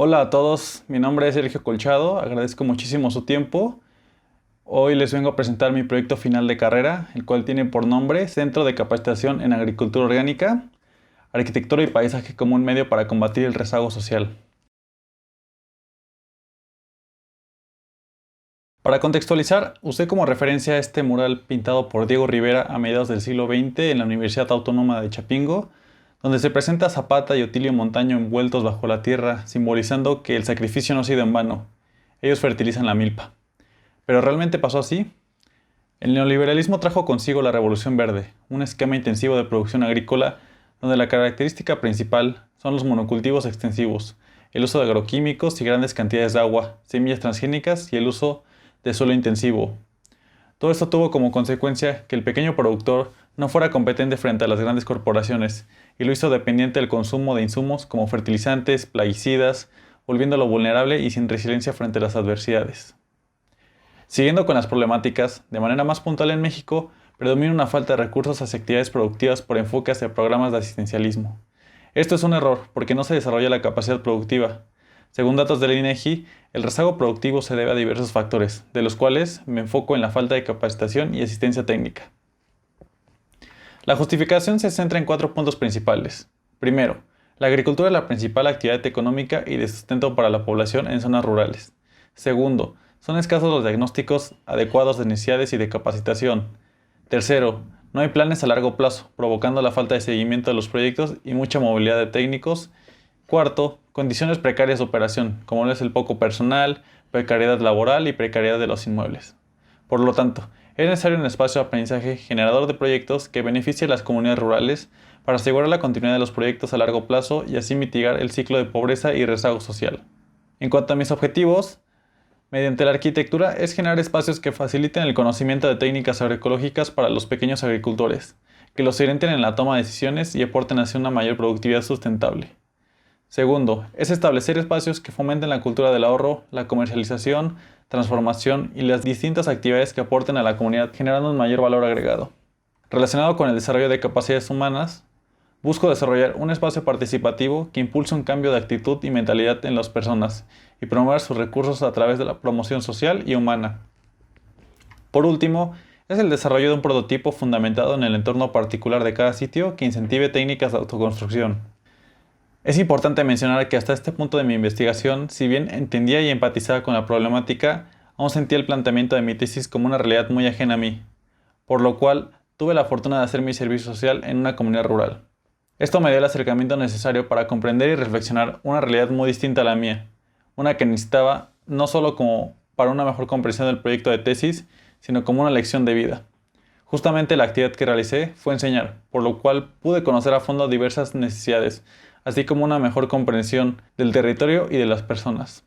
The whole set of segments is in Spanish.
Hola a todos, mi nombre es Sergio Colchado, agradezco muchísimo su tiempo. Hoy les vengo a presentar mi proyecto final de carrera, el cual tiene por nombre Centro de Capacitación en Agricultura Orgánica, Arquitectura y Paisaje como un medio para combatir el rezago social. Para contextualizar, usé como referencia este mural pintado por Diego Rivera a mediados del siglo XX en la Universidad Autónoma de Chapingo, donde se presenta a Zapata y Otilio Montaño envueltos bajo la tierra, simbolizando que el sacrificio no ha sido en vano. Ellos fertilizan la milpa. ¿Pero realmente pasó así? El neoliberalismo trajo consigo la Revolución Verde, un esquema intensivo de producción agrícola donde la característica principal son los monocultivos extensivos, el uso de agroquímicos y grandes cantidades de agua, semillas transgénicas y el uso de suelo intensivo. Todo esto tuvo como consecuencia que el pequeño productor no fuera competente frente a las grandes corporaciones y lo hizo dependiente del consumo de insumos como fertilizantes, plaguicidas, volviéndolo vulnerable y sin resiliencia frente a las adversidades. Siguiendo con las problemáticas, de manera más puntual en México, predomina una falta de recursos hacia actividades productivas por enfoque hacia programas de asistencialismo. Esto es un error porque no se desarrolla la capacidad productiva. Según datos del INEGI, el rezago productivo se debe a diversos factores, de los cuales me enfoco en la falta de capacitación y asistencia técnica. La justificación se centra en 4 puntos principales. Primero, la agricultura es la principal actividad económica y de sustento para la población en zonas rurales. Segundo, son escasos los diagnósticos adecuados de necesidades y de capacitación. Tercero, no hay planes a largo plazo, provocando la falta de seguimiento de los proyectos y mucha movilidad de técnicos. Cuarto, condiciones precarias de operación, como es el poco personal, precariedad laboral y precariedad de los inmuebles. Por lo tanto, es necesario un espacio de aprendizaje generador de proyectos que beneficie a las comunidades rurales para asegurar la continuidad de los proyectos a largo plazo y así mitigar el ciclo de pobreza y rezago social. En cuanto a mis objetivos, mediante la arquitectura es generar espacios que faciliten el conocimiento de técnicas agroecológicas para los pequeños agricultores, que los orienten en la toma de decisiones y aporten hacia una mayor productividad sustentable. Segundo, es establecer espacios que fomenten la cultura del ahorro, la comercialización, transformación y las distintas actividades que aporten a la comunidad generando un mayor valor agregado. Relacionado con el desarrollo de capacidades humanas, busco desarrollar un espacio participativo que impulse un cambio de actitud y mentalidad en las personas y promover sus recursos a través de la promoción social y humana. Por último, es el desarrollo de un prototipo fundamentado en el entorno particular de cada sitio que incentive técnicas de autoconstrucción. Es importante mencionar que hasta este punto de mi investigación, si bien entendía y empatizaba con la problemática, aún sentía el planteamiento de mi tesis como una realidad muy ajena a mí, por lo cual tuve la fortuna de hacer mi servicio social en una comunidad rural. Esto me dio el acercamiento necesario para comprender y reflexionar una realidad muy distinta a la mía, una que necesitaba no solo como para una mejor comprensión del proyecto de tesis, sino como una lección de vida. Justamente la actividad que realicé fue enseñar, por lo cual pude conocer a fondo diversas necesidades, así como una mejor comprensión del territorio y de las personas.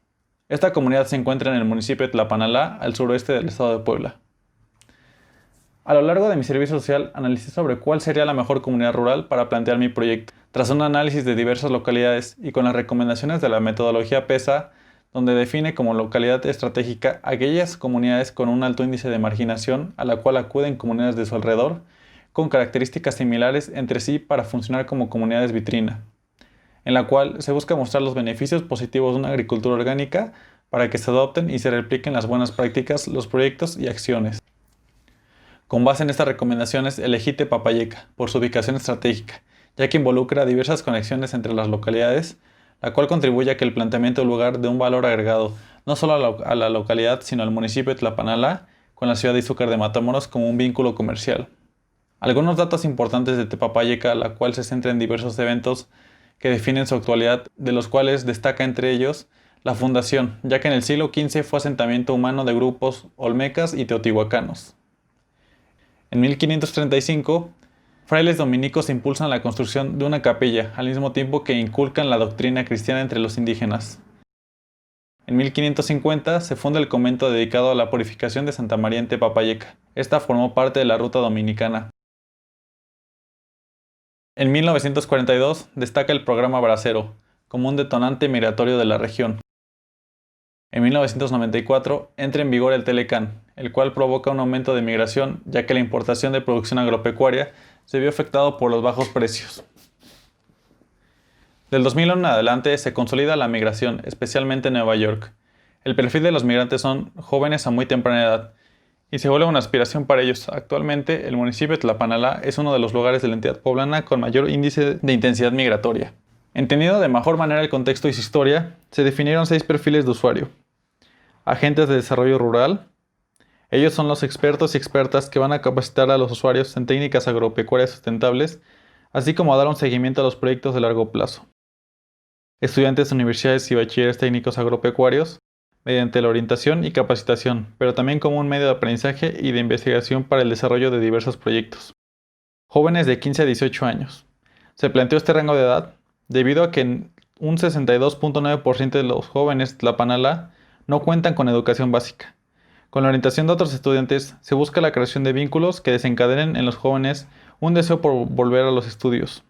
Esta comunidad se encuentra en el municipio de Tlapanalá, al suroeste del estado de Puebla. A lo largo de mi servicio social analicé sobre cuál sería la mejor comunidad rural para plantear mi proyecto. Tras un análisis de diversas localidades y con las recomendaciones de la metodología PESA, donde define como localidad estratégica aquellas comunidades con un alto índice de marginación a la cual acuden comunidades de su alrededor, con características similares entre sí para funcionar como comunidades vitrina, en la cual se busca mostrar los beneficios positivos de una agricultura orgánica para que se adopten y se repliquen las buenas prácticas, los proyectos y acciones. Con base en estas recomendaciones, elegí Tepapayeca por su ubicación estratégica, ya que involucra diversas conexiones entre las localidades, la cual contribuye a que el planteamiento del lugar dé un valor agregado no solo a la localidad, sino al municipio de Tlapanalá, con la ciudad de Izúcar de Matamoros como un vínculo comercial. Algunos datos importantes de Tepapayeca, la cual se centra en diversos eventos que definen su actualidad, de los cuales destaca entre ellos la fundación, ya que en el siglo XV fue asentamiento humano de grupos olmecas y teotihuacanos. En 1535, frailes dominicos impulsan la construcción de una capilla, al mismo tiempo que inculcan la doctrina cristiana entre los indígenas. En 1550 se funda el convento dedicado a la purificación de Santa María en Tepapayeca. Esta formó parte de la ruta dominicana. En 1942 destaca el programa Bracero, como un detonante migratorio de la región. En 1994 entra en vigor el Telecán, el cual provoca un aumento de migración, ya que la importación de producción agropecuaria se vio afectado por los bajos precios. Del 2001 en adelante se consolida la migración, especialmente en Nueva York. El perfil de los migrantes son jóvenes a muy temprana edad, y se vuelve una aspiración para ellos. Actualmente, el municipio de Tlapanalá es uno de los lugares de la entidad poblana con mayor índice de intensidad migratoria. Entendiendo de mejor manera el contexto y su historia, se definieron 6 perfiles de usuario. Agentes de desarrollo rural. Ellos son los expertos y expertas que van a capacitar a los usuarios en técnicas agropecuarias sustentables, así como a dar un seguimiento a los proyectos de largo plazo. Estudiantes de universidades y bachilleres técnicos agropecuarios, mediante la orientación y capacitación, pero también como un medio de aprendizaje y de investigación para el desarrollo de diversos proyectos. Jóvenes de 15 a 18 años. Se planteó este rango de edad debido a que un 62.9% de los jóvenes de Tlapanalá no cuentan con educación básica. Con la orientación de otros estudiantes, se busca la creación de vínculos que desencadenen en los jóvenes un deseo por volver a los estudios.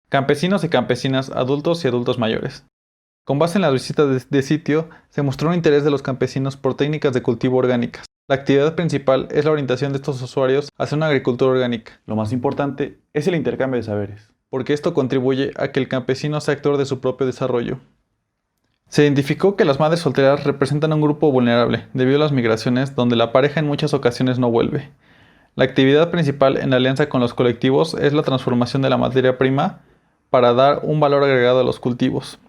Campesinos y campesinas, adultos y adultos mayores. Con base en las visitas de sitio, se mostró un interés de los campesinos por técnicas de cultivo orgánicas. La actividad principal es la orientación de estos usuarios hacia una agricultura orgánica. Lo más importante es el intercambio de saberes, porque esto contribuye a que el campesino sea actor de su propio desarrollo. Se identificó que las madres solteras representan un grupo vulnerable debido a las migraciones donde la pareja en muchas ocasiones no vuelve. La actividad principal en alianza con los colectivos es la transformación de la materia prima para dar un valor agregado a los cultivos.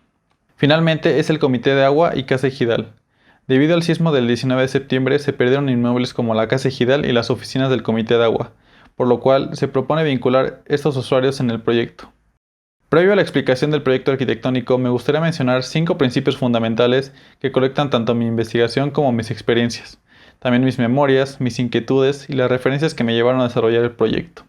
Finalmente es el Comité de Agua y Casa Ejidal. Debido al sismo del 19 de septiembre se perdieron inmuebles como la Casa Ejidal y las oficinas del Comité de Agua, por lo cual se propone vincular estos usuarios en el proyecto. Previo a la explicación del proyecto arquitectónico, me gustaría mencionar 5 principios fundamentales que conectan tanto mi investigación como mis experiencias, también mis memorias, mis inquietudes y las referencias que me llevaron a desarrollar el proyecto.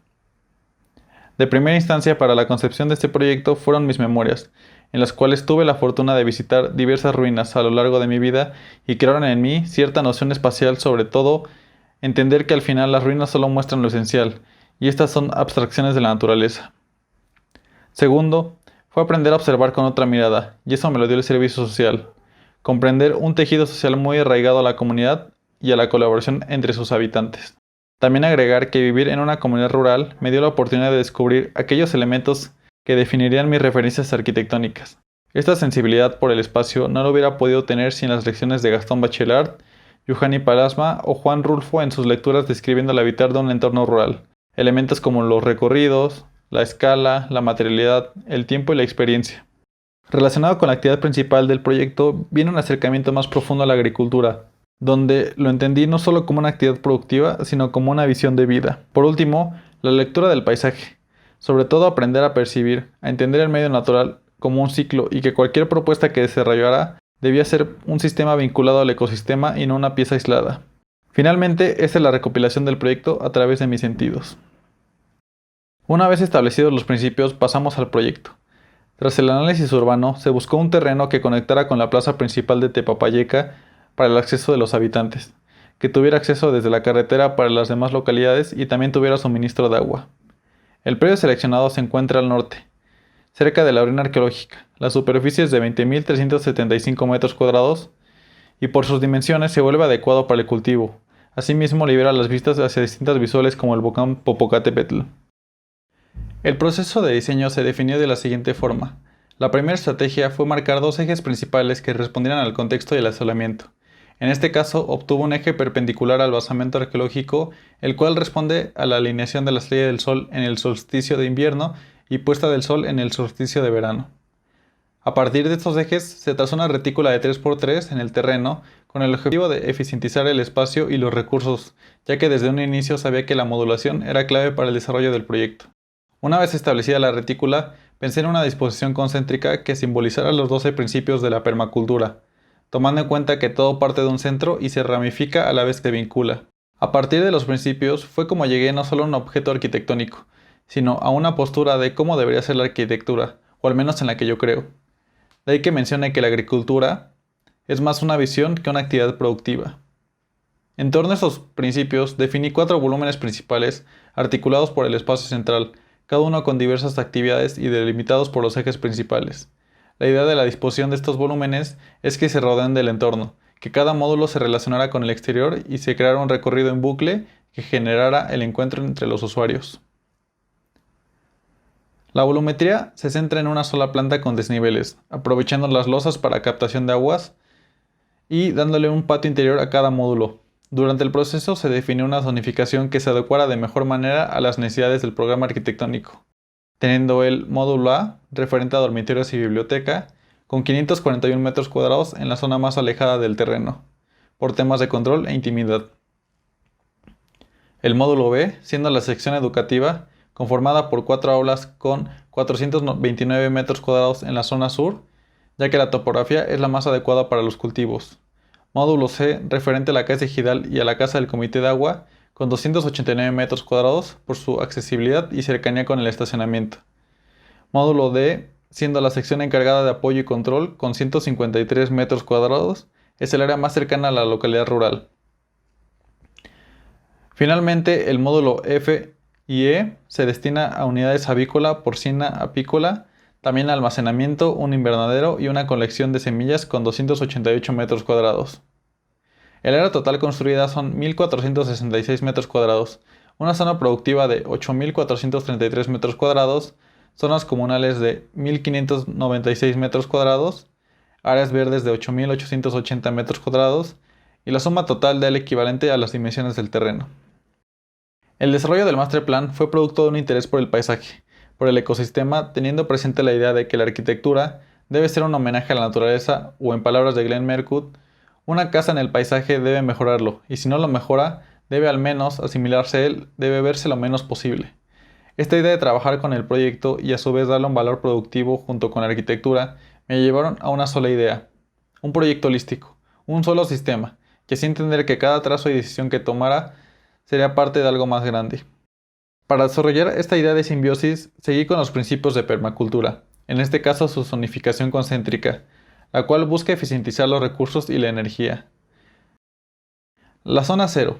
De primera instancia, para la concepción de este proyecto fueron mis memorias, en las cuales tuve la fortuna de visitar diversas ruinas a lo largo de mi vida y crearon en mí cierta noción espacial, sobre todo entender que al final las ruinas solo muestran lo esencial, y estas son abstracciones de la naturaleza. Segundo, fue aprender a observar con otra mirada, y eso me lo dio el servicio social. Comprender un tejido social muy arraigado a la comunidad y a la colaboración entre sus habitantes. También agregar que vivir en una comunidad rural me dio la oportunidad de descubrir aquellos elementos que definirían mis referencias arquitectónicas. Esta sensibilidad por el espacio no lo hubiera podido tener sin las lecciones de Gastón Bachelard, Yuhani Palasma o Juan Rulfo en sus lecturas describiendo el habitar de un entorno rural. Elementos como los recorridos, la escala, la materialidad, el tiempo y la experiencia. Relacionado con la actividad principal del proyecto, viene un acercamiento más profundo a la agricultura, donde lo entendí no solo como una actividad productiva, sino como una visión de vida. Por último, la lectura del paisaje. Sobre todo aprender a percibir, a entender el medio natural como un ciclo y que cualquier propuesta que desarrollara debía ser un sistema vinculado al ecosistema y no una pieza aislada. Finalmente, esta es la recopilación del proyecto a través de mis sentidos. Una vez establecidos los principios, pasamos al proyecto. Tras el análisis urbano, se buscó un terreno que conectara con la plaza principal de Tepapayeca para el acceso de los habitantes, que tuviera acceso desde la carretera para las demás localidades y también tuviera suministro de agua. El predio seleccionado se encuentra al norte, cerca de la ruina arqueológica. La superficie es de 20.375 metros cuadrados y por sus dimensiones se vuelve adecuado para el cultivo. Asimismo libera las vistas hacia distintas visuales como el volcán Popocatépetl. El proceso de diseño se definió de la siguiente forma. La primera estrategia fue marcar 2 ejes principales que respondieran al contexto y al aislamiento. En este caso, obtuvo un eje perpendicular al basamento arqueológico, el cual responde a la alineación de la salida del sol en el solsticio de invierno y puesta del sol en el solsticio de verano. A partir de estos ejes, se trazó una retícula de 3×3 en el terreno, con el objetivo de eficientizar el espacio y los recursos, ya que desde un inicio sabía que la modulación era clave para el desarrollo del proyecto. Una vez establecida la retícula, pensé en una disposición concéntrica que simbolizara los 12 principios de la permacultura, tomando en cuenta que todo parte de un centro y se ramifica a la vez que vincula. A partir de los principios fue como llegué no solo a un objeto arquitectónico, sino a una postura de cómo debería ser la arquitectura, o al menos en la que yo creo. De ahí que mencione que la agricultura es más una visión que una actividad productiva. En torno a estos principios definí 4 volúmenes principales articulados por el espacio central, cada uno con diversas actividades y delimitados por los ejes principales. La idea de la disposición de estos volúmenes es que se rodeen del entorno, que cada módulo se relacionara con el exterior y se creara un recorrido en bucle que generara el encuentro entre los usuarios. La volumetría se centra en una sola planta con desniveles, aprovechando las losas para captación de aguas y dándole un patio interior a cada módulo. Durante el proceso se definió una zonificación que se adecuara de mejor manera a las necesidades del programa arquitectónico, teniendo el módulo A, referente a dormitorios y biblioteca, con 541 metros cuadrados en la zona más alejada del terreno, por temas de control e intimidad. El módulo B, siendo la sección educativa, conformada por 4 aulas con 429 metros cuadrados en la zona sur, ya que la topografía es la más adecuada para los cultivos. Módulo C, referente a la casa ejidal y a la casa del comité de agua, con 289 metros cuadrados por su accesibilidad y cercanía con el estacionamiento. Módulo D, siendo la sección encargada de apoyo y control, con 153 metros cuadrados, es el área más cercana a la localidad rural. Finalmente, el módulo F y E se destina a unidades avícola, porcina, apícola, también almacenamiento, un invernadero y una colección de semillas con 288 metros cuadrados. El área total construida son 1.466 metros cuadrados, una zona productiva de 8.433 metros cuadrados, zonas comunales de 1.596 metros cuadrados, áreas verdes de 8.880 metros cuadrados y la suma total da el equivalente a las dimensiones del terreno. El desarrollo del Master Plan fue producto de un interés por el paisaje, por el ecosistema, teniendo presente la idea de que la arquitectura debe ser un homenaje a la naturaleza, o en palabras de Glenn Merkut, una casa en el paisaje debe mejorarlo, y si no lo mejora, debe al menos asimilarse a él, debe verse lo menos posible. Esta idea de trabajar con el proyecto y a su vez darle un valor productivo junto con la arquitectura me llevaron a una sola idea, un proyecto holístico, un solo sistema, que así entender que cada trazo y decisión que tomara sería parte de algo más grande. Para desarrollar esta idea de simbiosis, seguí con los principios de permacultura, en este caso su zonificación concéntrica, la cual busca eficientizar los recursos y la energía. La zona cero.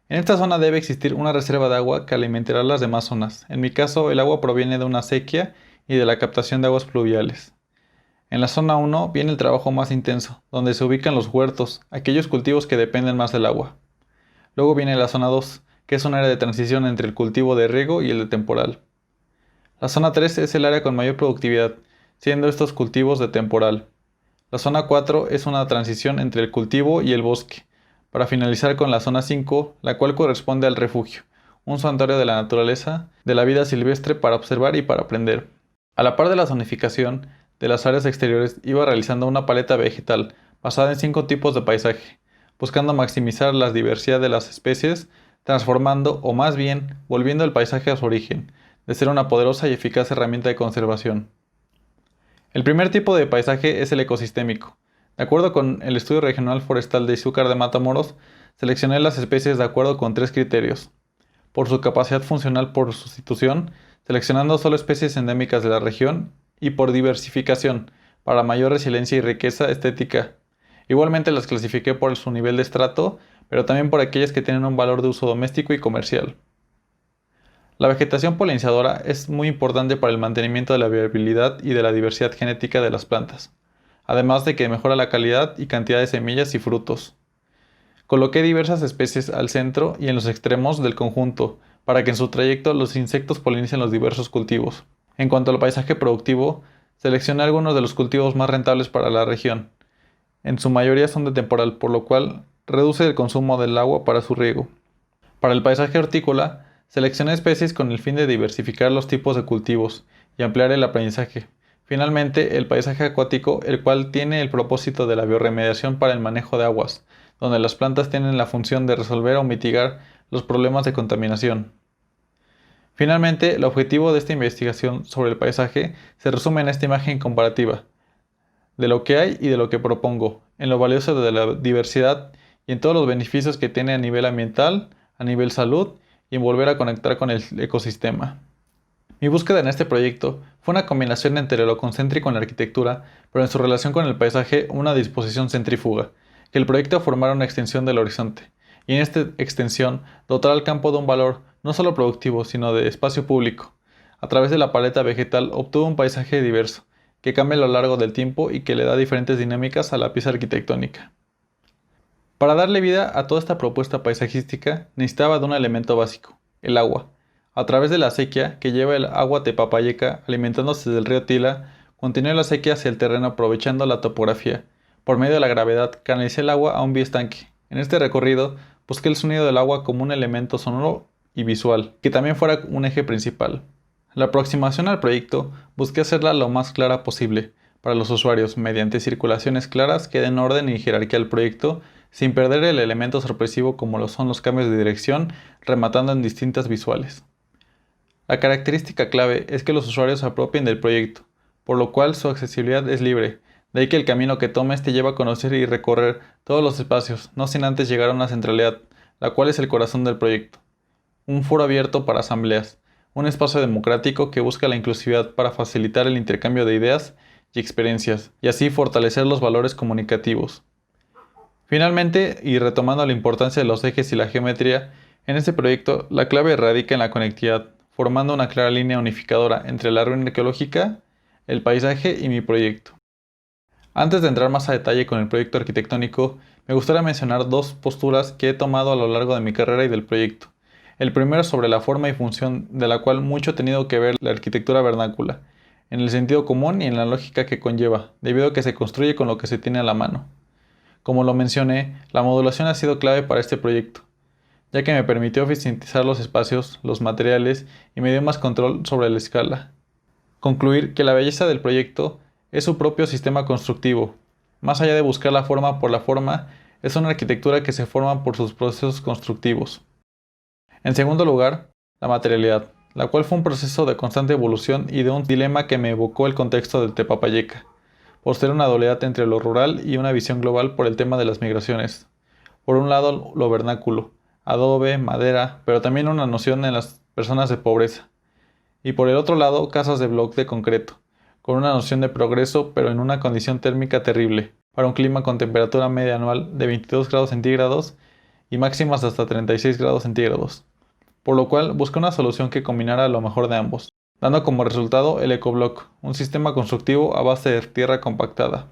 En esta zona debe existir una reserva de agua que alimentará las demás zonas. En mi caso, el agua proviene de una acequia y de la captación de aguas pluviales. En la zona 1 viene el trabajo más intenso, donde se ubican los huertos, aquellos cultivos que dependen más del agua. Luego viene la zona 2, que es un área de transición entre el cultivo de riego y el de temporal. La zona 3 es el área con mayor productividad, siendo estos cultivos de temporal. La zona 4 es una transición entre el cultivo y el bosque, para finalizar con la zona 5, la cual corresponde al refugio, un santuario de la naturaleza, de la vida silvestre para observar y para aprender. A la par de la zonificación de las áreas exteriores iba realizando una paleta vegetal basada en 5 tipos de paisaje, buscando maximizar la diversidad de las especies, transformando o más bien volviendo el paisaje a su origen, de ser una poderosa y eficaz herramienta de conservación. El primer tipo de paisaje es el ecosistémico. De acuerdo con el Estudio Regional Forestal de Izúcar de Matamoros, seleccioné las especies de acuerdo con 3 criterios. Por su capacidad funcional por sustitución, seleccionando solo especies endémicas de la región, y por diversificación, para mayor resiliencia y riqueza estética. Igualmente las clasifiqué por su nivel de estrato, pero también por aquellas que tienen un valor de uso doméstico y comercial. La vegetación polinizadora es muy importante para el mantenimiento de la viabilidad y de la diversidad genética de las plantas, además de que mejora la calidad y cantidad de semillas y frutos. Coloqué diversas especies al centro y en los extremos del conjunto, para que en su trayecto los insectos polinicen los diversos cultivos. En cuanto al paisaje productivo, seleccioné algunos de los cultivos más rentables para la región. En su mayoría son de temporal, por lo cual reduce el consumo del agua para su riego. Para el paisaje hortícola, seleccioné especies con el fin de diversificar los tipos de cultivos y ampliar el aprendizaje. Finalmente, el paisaje acuático, el cual tiene el propósito de la bioremediación para el manejo de aguas, donde las plantas tienen la función de resolver o mitigar los problemas de contaminación. Finalmente, el objetivo de esta investigación sobre el paisaje se resume en esta imagen comparativa de lo que hay y de lo que propongo, en lo valioso de la diversidad y en todos los beneficios que tiene a nivel ambiental, a nivel salud y en volver a conectar con el ecosistema. Mi búsqueda en este proyecto fue una combinación entre lo concéntrico en la arquitectura, pero en su relación con el paisaje una disposición centrífuga, que el proyecto formara una extensión del horizonte, y en esta extensión dotar al campo de un valor no solo productivo, sino de espacio público. A través de la paleta vegetal obtuvo un paisaje diverso, que cambia a lo largo del tiempo y que le da diferentes dinámicas a la pieza arquitectónica. Para darle vida a toda esta propuesta paisajística necesitaba de un elemento básico, el agua. A través de la acequia que lleva el agua Tepapayeca alimentándose del río Tila, continúa la acequia hacia el terreno aprovechando la topografía. Por medio de la gravedad, canalicé el agua a un bioestanque. En este recorrido, busqué el sonido del agua como un elemento sonoro y visual, que también fuera un eje principal. La aproximación al proyecto busqué hacerla lo más clara posible para los usuarios mediante circulaciones claras que den orden y jerarquía al proyecto sin perder el elemento sorpresivo como lo son los cambios de dirección, rematando en distintas visuales. La característica clave es que los usuarios se apropien del proyecto, por lo cual su accesibilidad es libre, de ahí que el camino que tomes te lleva a conocer y recorrer todos los espacios, no sin antes llegar a una centralidad, la cual es el corazón del proyecto. Un foro abierto para asambleas, un espacio democrático que busca la inclusividad para facilitar el intercambio de ideas y experiencias, y así fortalecer los valores comunicativos. Finalmente, y retomando la importancia de los ejes y la geometría, en este proyecto la clave radica en la conectividad, formando una clara línea unificadora entre la ruina arqueológica, el paisaje y mi proyecto. Antes de entrar más a detalle con el proyecto arquitectónico, me gustaría mencionar dos posturas que he tomado a lo largo de mi carrera y del proyecto. El primero sobre la forma y función de la cual mucho ha tenido que ver la arquitectura vernácula, en el sentido común y en la lógica que conlleva, debido a que se construye con lo que se tiene a la mano. Como lo mencioné, la modulación ha sido clave para este proyecto, ya que me permitió eficientizar los espacios, los materiales y me dio más control sobre la escala. Concluir que la belleza del proyecto es su propio sistema constructivo. Más allá de buscar la forma por la forma, es una arquitectura que se forma por sus procesos constructivos. En segundo lugar, la materialidad, la cual fue un proceso de constante evolución y de un dilema que me evocó el contexto del Tepapayeca, por ser una dualidad entre lo rural y una visión global por el tema de las migraciones. Por un lado, lo vernáculo, adobe, madera, pero también una noción en las personas de pobreza. Y por el otro lado, casas de bloc de concreto, con una noción de progreso pero en una condición térmica terrible, para un clima con temperatura media anual de 22 grados centígrados y máximas hasta 36 grados centígrados, por lo cual busqué una solución que combinara lo mejor de ambos, dando como resultado el ecoblock, un sistema constructivo a base de tierra compactada.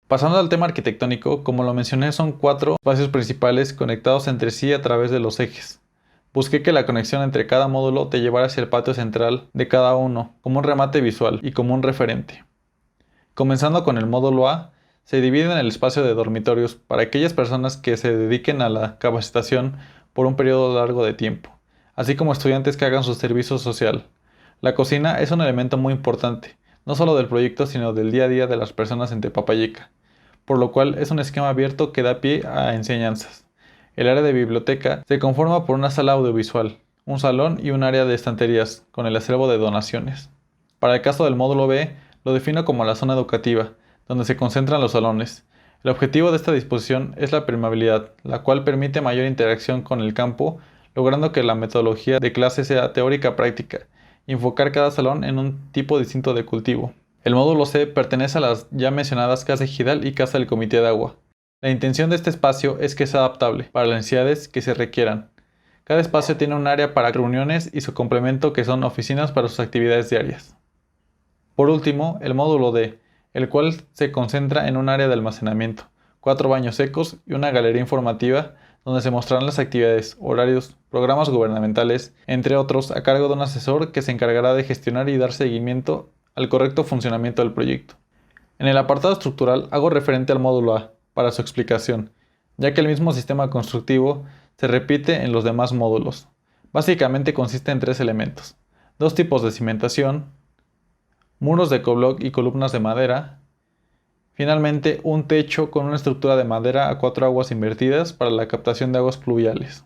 Pasando al tema arquitectónico, como lo mencioné, son 4 espacios principales conectados entre sí a través de los ejes. Busqué que la conexión entre cada módulo te llevara hacia el patio central de cada uno, como un remate visual y como un referente. Comenzando con el módulo A, se divide en el espacio de dormitorios para aquellas personas que se dediquen a la capacitación por un periodo largo de tiempo, así como estudiantes que hagan su servicio social. La cocina es un elemento muy importante, no solo del proyecto sino del día a día de las personas en Tepapayeca, por lo cual es un esquema abierto que da pie a enseñanzas. El área de biblioteca se conforma por una sala audiovisual, un salón y un área de estanterías, con el acervo de donaciones. Para el caso del módulo B, lo defino como la zona educativa, donde se concentran los salones. El objetivo de esta disposición es la permeabilidad, la cual permite mayor interacción con el campo, logrando que la metodología de clase sea teórica-práctica, y enfocar cada salón en un tipo distinto de cultivo. El módulo C pertenece a las ya mencionadas Casa Ejidal y Casa del Comité de Agua. La intención de este espacio es que sea adaptable para las necesidades que se requieran. Cada espacio tiene un área para reuniones y su complemento que son oficinas para sus actividades diarias. Por último, el módulo D, el cual se concentra en un área de almacenamiento, 4 baños secos y una galería informativa donde se mostrarán las actividades, horarios, programas gubernamentales, entre otros, a cargo de un asesor que se encargará de gestionar y dar seguimiento al correcto funcionamiento del proyecto. En el apartado estructural hago referente al módulo A para su explicación, ya que el mismo sistema constructivo se repite en los demás módulos. Básicamente consiste en 3 elementos: 2 tipos de cimentación, muros de ecoblock y columnas de madera. Finalmente, un techo con una estructura de madera a 4 aguas invertidas para la captación de aguas pluviales.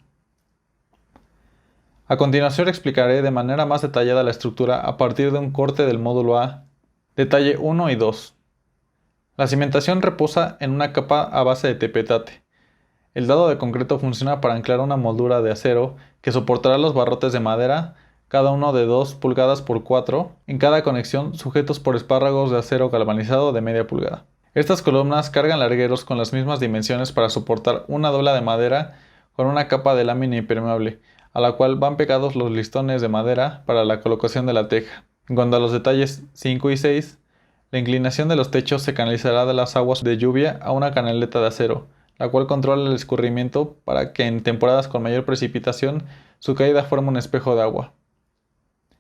A continuación explicaré de manera más detallada la estructura a partir de un corte del módulo A, detalle 1 y 2. La cimentación reposa en una capa a base de tepetate. El dado de concreto funciona para anclar una moldura de acero que soportará los barrotes de madera, cada uno de 2 pulgadas por 4, en cada conexión sujetos por espárragos de acero galvanizado de media pulgada. Estas columnas cargan largueros con las mismas dimensiones para soportar una dobla de madera con una capa de lámina impermeable, a la cual van pegados los listones de madera para la colocación de la teja. En cuanto a los detalles 5 y 6, la inclinación de los techos se canalizará de las aguas de lluvia a una canaleta de acero, la cual controla el escurrimiento para que en temporadas con mayor precipitación su caída forme un espejo de agua.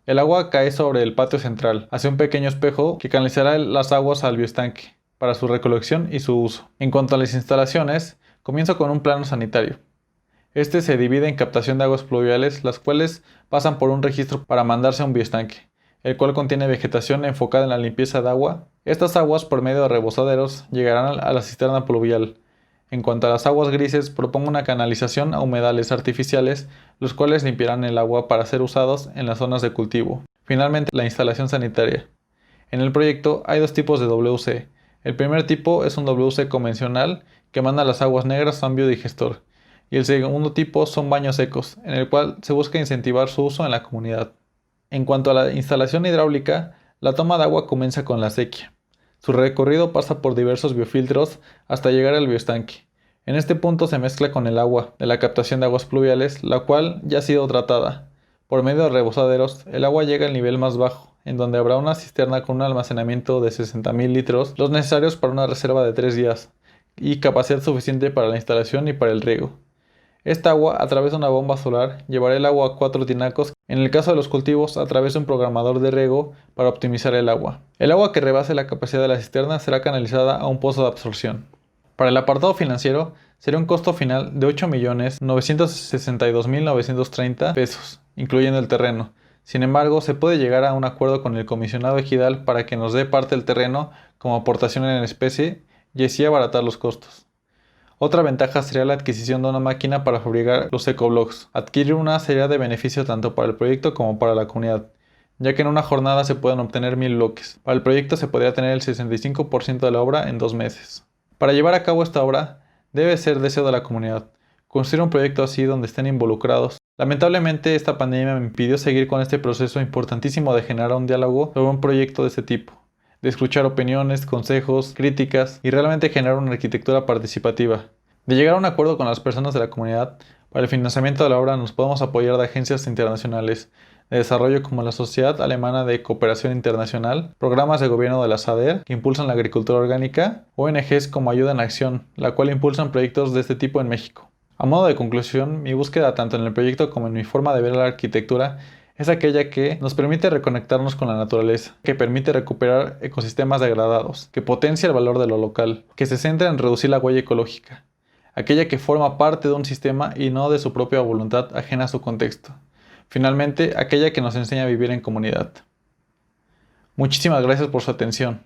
El agua cae sobre el patio central, hacia un pequeño espejo que canalizará las aguas al bioestanque para su recolección y su uso. En cuanto a las instalaciones, comienzo con un plano sanitario. Este se divide en captación de aguas pluviales, las cuales pasan por un registro para mandarse a un bioestanque, el cual contiene vegetación enfocada en la limpieza de agua. Estas aguas, por medio de rebosaderos, llegarán a la cisterna pluvial. En cuanto a las aguas grises, propongo una canalización a humedales artificiales, los cuales limpiarán el agua para ser usados en las zonas de cultivo. Finalmente, la instalación sanitaria. En el proyecto hay dos tipos de WC. El primer tipo es un WC convencional que manda las aguas negras a un biodigestor, y el segundo tipo son baños secos, en el cual se busca incentivar su uso en la comunidad. En cuanto a la instalación hidráulica, la toma de agua comienza con la acequia. Su recorrido pasa por diversos biofiltros hasta llegar al bioestanque. En este punto se mezcla con el agua de la captación de aguas pluviales, la cual ya ha sido tratada. Por medio de rebosaderos, el agua llega al nivel más bajo, en donde habrá una cisterna con un almacenamiento de 60.000 litros, los necesarios para una reserva de 3 días, y capacidad suficiente para la instalación y para el riego. Esta agua, a través de una bomba solar, llevará el agua a 4 tinacos, en el caso de los cultivos, a través de un programador de riego para optimizar el agua. El agua que rebase la capacidad de la cisterna será canalizada a un pozo de absorción. Para el apartado financiero, sería un costo final de 8.962.930 pesos, incluyendo el terreno. Sin embargo, se puede llegar a un acuerdo con el comisionado ejidal para que nos dé parte del terreno como aportación en especie y así abaratar los costos. Otra ventaja sería la adquisición de una máquina para fabricar los ecoblocks. Adquirir una sería de beneficio tanto para el proyecto como para la comunidad, ya que en una jornada se pueden obtener 1.000 bloques. Para el proyecto se podría tener el 65% de la obra en 2 meses. Para llevar a cabo esta obra, debe ser deseo de la comunidad. Construir un proyecto así donde estén involucrados. Lamentablemente, esta pandemia me impidió seguir con este proceso importantísimo de generar un diálogo sobre un proyecto de este tipo, de escuchar opiniones, consejos, críticas y realmente generar una arquitectura participativa. De llegar a un acuerdo con las personas de la comunidad, para el financiamiento de la obra nos podemos apoyar de agencias internacionales de desarrollo como la Sociedad Alemana de Cooperación Internacional, programas de gobierno de la SADER que impulsan la agricultura orgánica, ONGs como Ayuda en Acción, la cual impulsan proyectos de este tipo en México. A modo de conclusión, mi búsqueda tanto en el proyecto como en mi forma de ver la arquitectura es aquella que nos permite reconectarnos con la naturaleza, que permite recuperar ecosistemas degradados, que potencia el valor de lo local, que se centra en reducir la huella ecológica, aquella que forma parte de un sistema y no de su propia voluntad ajena a su contexto. Finalmente, aquella que nos enseña a vivir en comunidad. Muchísimas gracias por su atención.